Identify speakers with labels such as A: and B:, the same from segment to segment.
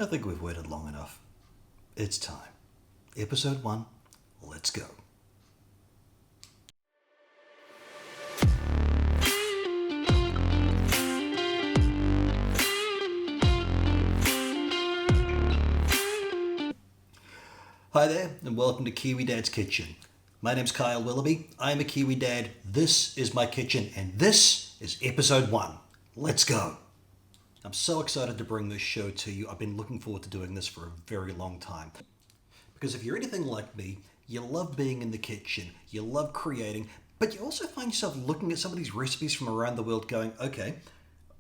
A: I think we've waited long enough. It's time. Episode 1, let's go. Hi there, and welcome to Kiwi Dad's Kitchen. My name's Kyle Willoughby. I'm a Kiwi Dad. This is my kitchen, and this is episode 1. Let's go. I'm so excited to bring this show to you. I've been looking forward to doing this for a very long time. Because if you're anything like me, you love being in the kitchen, you love creating, but you also find yourself looking at some of these recipes from around the world going, okay,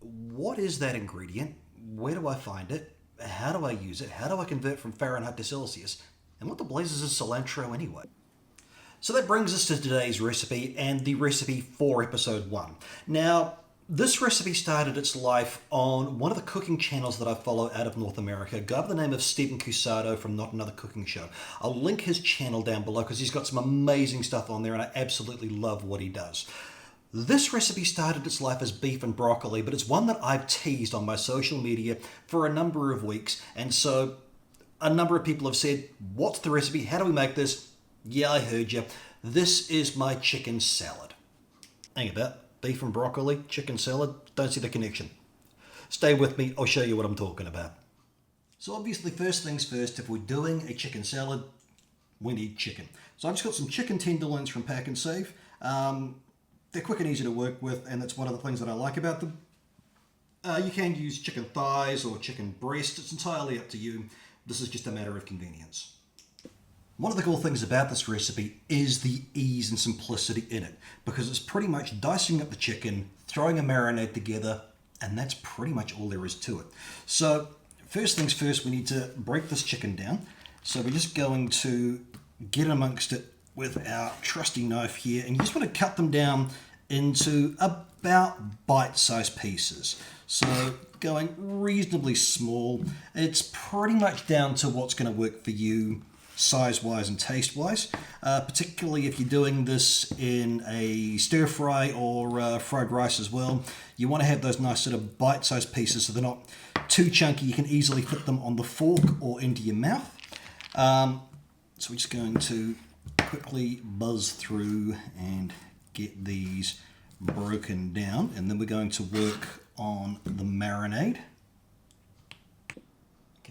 A: what is that ingredient? Where do I find it? How do I use it? How do I convert from Fahrenheit to Celsius? And what the blazes is cilantro anyway? So that brings us to today's recipe and the recipe for episode 1. Now, this recipe started its life on one of the cooking channels that I follow out of North America, a guy by the name of Stephen Cusado from Not Another Cooking Show. I'll link his channel down below because he's got some amazing stuff on there and I absolutely love what he does. This recipe started its life as beef and broccoli, but it's one that I've teased on my social media for a number of weeks, and so a number of people have said, what's the recipe? How do we make this? Yeah, I heard you. This is my chicken salad. Hang about. Beef and broccoli, chicken salad, don't see the connection. Stay with me, I'll show you what I'm talking about. So obviously, first things first, if we're doing a chicken salad, we need chicken. So I've just got some chicken tenderloins from Pack and Save. They're quick and easy to work with, and that's one of the things that I like about them. You can use chicken thighs or chicken breast, it's entirely up to you. This is just a matter of convenience. One of the cool things about this recipe is the ease and simplicity in it, because it's pretty much dicing up the chicken, throwing a marinade together, and that's pretty much all there is to it. So first things first, we need to break this chicken down. So we're just going to get amongst it with our trusty knife here, and you just want to cut them down into about bite-sized pieces. So going reasonably small. It's pretty much down to what's going to work for you size-wise and taste-wise, particularly if you're doing this in a stir-fry or fried rice as well. You want to have those nice sort of bite-sized pieces so they're not too chunky. You can easily fit them on the fork or into your mouth. So we're just going to quickly buzz through and get these broken down, and then we're going to work on the marinade.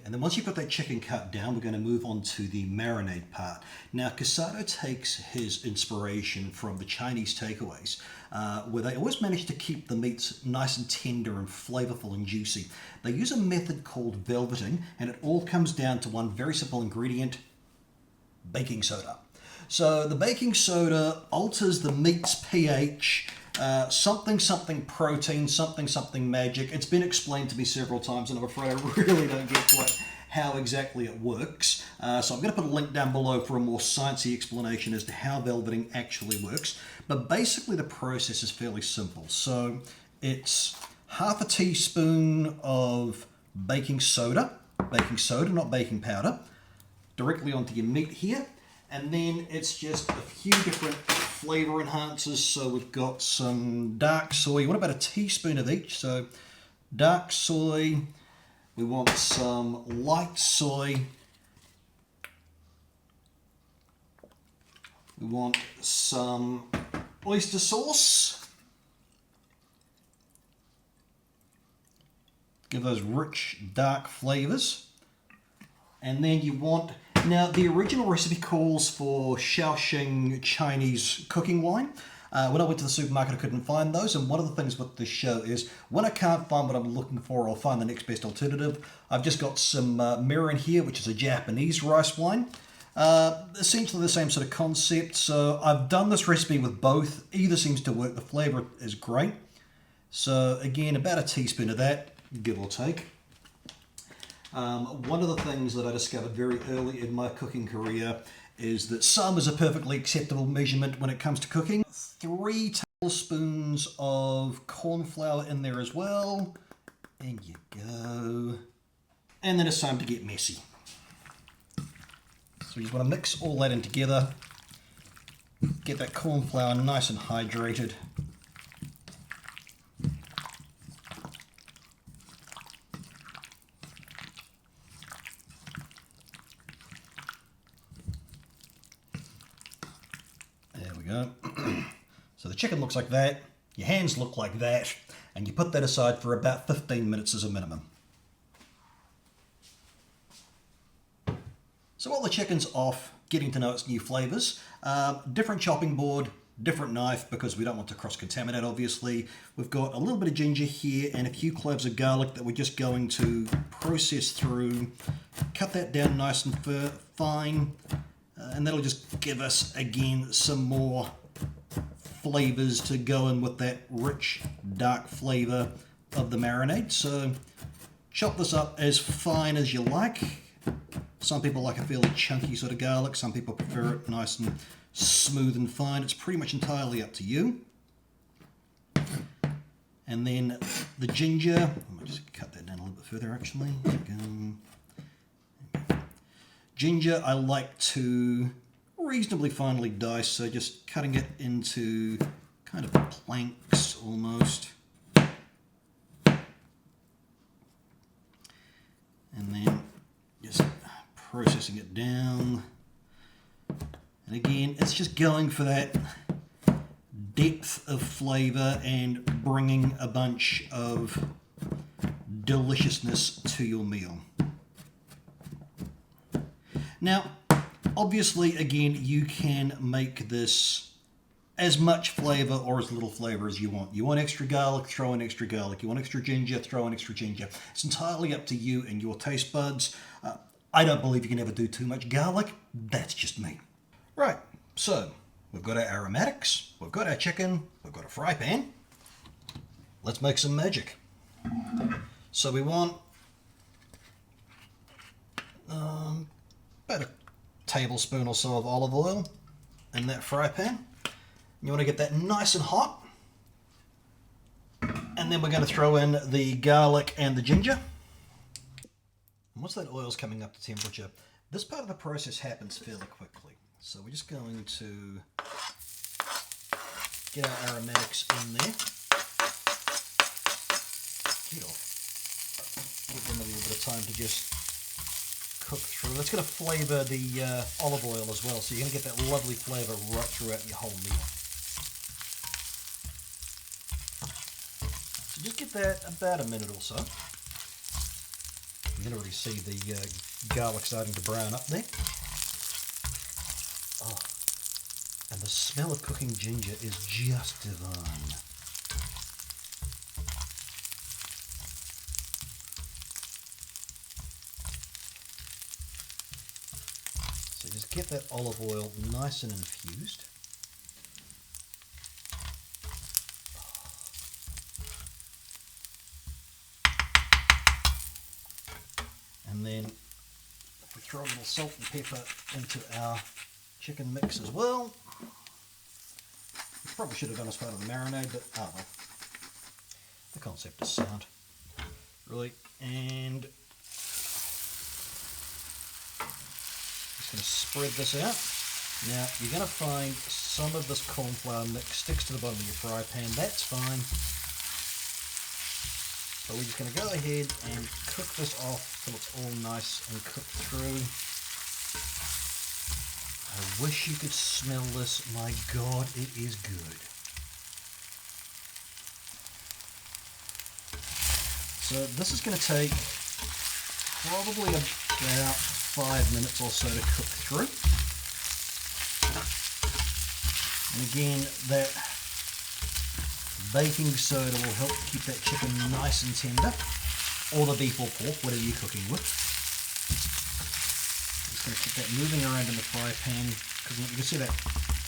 A: And then once you've got that chicken cut down, we're going to move on to the marinade part. Now, Cusado takes his inspiration from the Chinese takeaways, where they always manage to keep the meats nice and tender and flavorful and juicy. They use a method called velveting, and it all comes down to one very simple ingredient: baking soda. So the baking soda alters the meat's pH, something protein, something magic. It's been explained to me several times, and I'm afraid I really don't get quite how exactly it works. So I'm going to put a link down below for a more sciencey explanation as to how velveting actually works. But basically the process is fairly simple. So it's half a teaspoon of baking soda, not baking powder, directly onto your meat here. And then it's just a few different flavor enhancers. So we've got some dark soy. You want about a teaspoon of each. So dark soy. We want some light soy. We want some oyster sauce. Give those rich, dark flavors. And then you want... Now, the original recipe calls for Shaoxing Chinese cooking wine. When I went to the supermarket, I couldn't find those. And one of the things with this show is when I can't find what I'm looking for, I'll find the next best alternative. I've just got some Mirin here, which is a Japanese rice wine. Essentially the same sort of concept. So I've done this recipe with both. Either seems to work. The flavor is great. So again, about a teaspoon of that, give or take. One of the things that I discovered very early in my cooking career is that some is a perfectly acceptable measurement when it comes to cooking. 3 tablespoons of corn flour in there as well. And you go. And then it's time to get messy. So you just want to mix all that in together. Get that corn flour nice and hydrated. we go. So the chicken looks like that, your hands look like that, and you put that aside for about 15 minutes as a minimum. So while the chicken's off, getting to know its new flavours, different chopping board, different knife because we don't want to cross-contaminate obviously. We've got a little bit of ginger here and a few cloves of garlic that we're just going to process through, cut that down nice and fine, and that'll just give us again some more flavours to go in with that rich dark flavour of the marinade. So chop this up as fine as you like. Some people like a fairly chunky sort of garlic, some people prefer it nice and smooth and fine. It's pretty much entirely up to you. And then the ginger, I might just cut that down a little bit further actually. Ginger I like to reasonably finely dice, so just cutting it into kind of planks almost. And then just processing it down. And again, it's just going for that depth of flavour and bringing a bunch of deliciousness to your meal. Now, obviously, again, you can make this as much flavour or as little flavour as you want. You want extra garlic, throw in extra garlic. You want extra ginger, throw in extra ginger. It's entirely up to you and your taste buds. I don't believe you can ever do too much garlic. That's just me. Right, so we've got our aromatics, we've got our chicken, we've got a fry pan. Let's make some magic. So we want about a tablespoon or so of olive oil in that fry pan. You want to get that nice and hot. And then we're going to throw in the garlic and the ginger. And once that oil's coming up to temperature, this part of the process happens fairly quickly. So we're just going to get our aromatics in there. Get off. Give them a little bit of time to just cook through. That's going to flavour the olive oil as well, so you're going to get that lovely flavour right throughout your whole meal. So just get that about a minute or so. You can already see the garlic starting to brown up there. Oh, and the smell of cooking ginger is just divine. So just get that olive oil nice and infused. And then if we throw a little salt and pepper into our chicken mix as well. Probably should have done as part of the marinade, but oh well. The concept is sound. Right, and just going to spread this out. Now you're going to find some of this cornflour mix sticks to the bottom of your fry pan. That's fine. But we're just going to go ahead and cook this off till it's all nice and cooked through. I wish you could smell this. My God, it is good. So this is going to take probably about 5 minutes or so to cook through. And again, that baking soda will help keep that chicken nice and tender, or the beef or pork, whatever you're cooking with. Just going to keep that moving around in the fry pan, because you can see that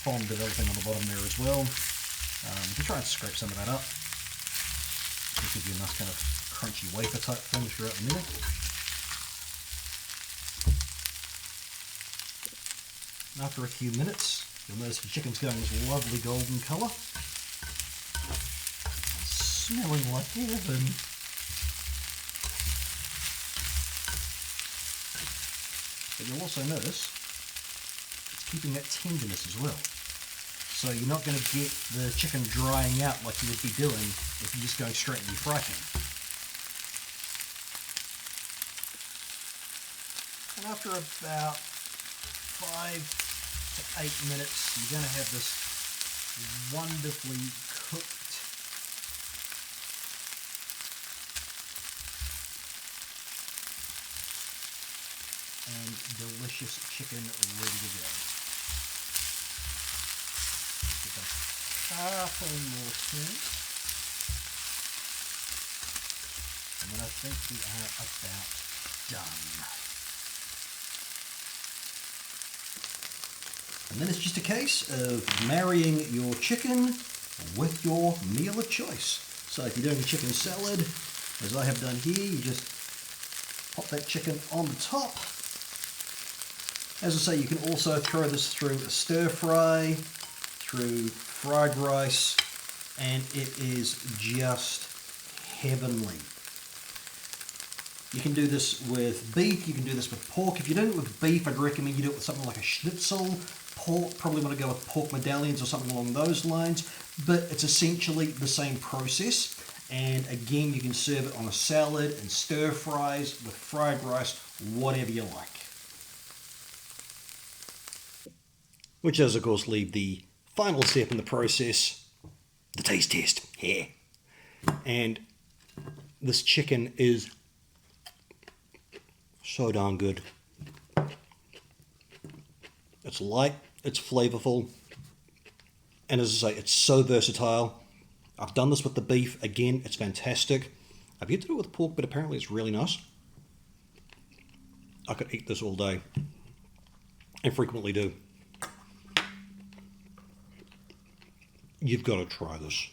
A: foam developing on the bottom there as well. You can try and scrape some of that up. It'll give you a nice kind of crunchy wafer type thing throughout the meal. And after a few minutes, you'll notice the chicken's going this lovely golden colour. Smelling like heaven. But you'll also notice it's keeping that tenderness as well. So you're not going to get the chicken drying out like you would be doing if you're just going straight in your fry pan. And after about 5 to 8 minutes, you're going to have this wonderfully cooked and delicious chicken ready to go. Give a couple more turns. And then I think we are about done. And then it's just a case of marrying your chicken with your meal of choice. So if you're doing a chicken salad, as I have done here, you just pop that chicken on the top. As I say, you can also throw this through a stir fry, through fried rice, and it is just heavenly. You can do this with beef, you can do this with pork. If you're doing it with beef, I'd recommend you do it with something like a schnitzel. Pork, probably want to go with pork medallions or something along those lines, but it's essentially the same process. And again, you can serve it on a salad and stir fries with fried rice, whatever you like. Which does, of course, leave the final step in the process, the taste test. Yeah. And this chicken is so darn good. It's light, it's flavorful, and as I say, it's so versatile. I've done this with the beef. Again, it's fantastic. I've yet to do it with pork, but apparently it's really nice. I could eat this all day, and frequently do. You've got to try this.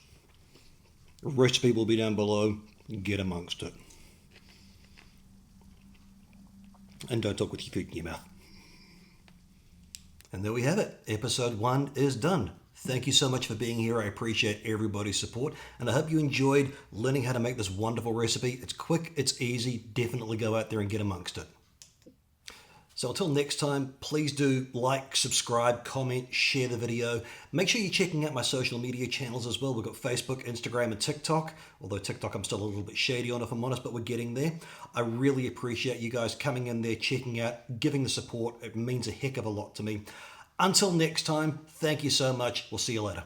A: The recipe will be down below. Get amongst it. And don't talk with your food in your mouth. And there we have it. Episode 1 is done. Thank you so much for being here. I appreciate everybody's support. And I hope you enjoyed learning how to make this wonderful recipe. It's quick, it's easy. Definitely go out there and get amongst it. So until next time, please do like, subscribe, comment, share the video. Make sure you're checking out my social media channels as well. We've got Facebook, Instagram, and TikTok. Although TikTok I'm still a little bit shady on, if I'm honest, but we're getting there. I really appreciate you guys coming in there, checking out, giving the support. It means a heck of a lot to me. Until next time, thank you so much. We'll see you later.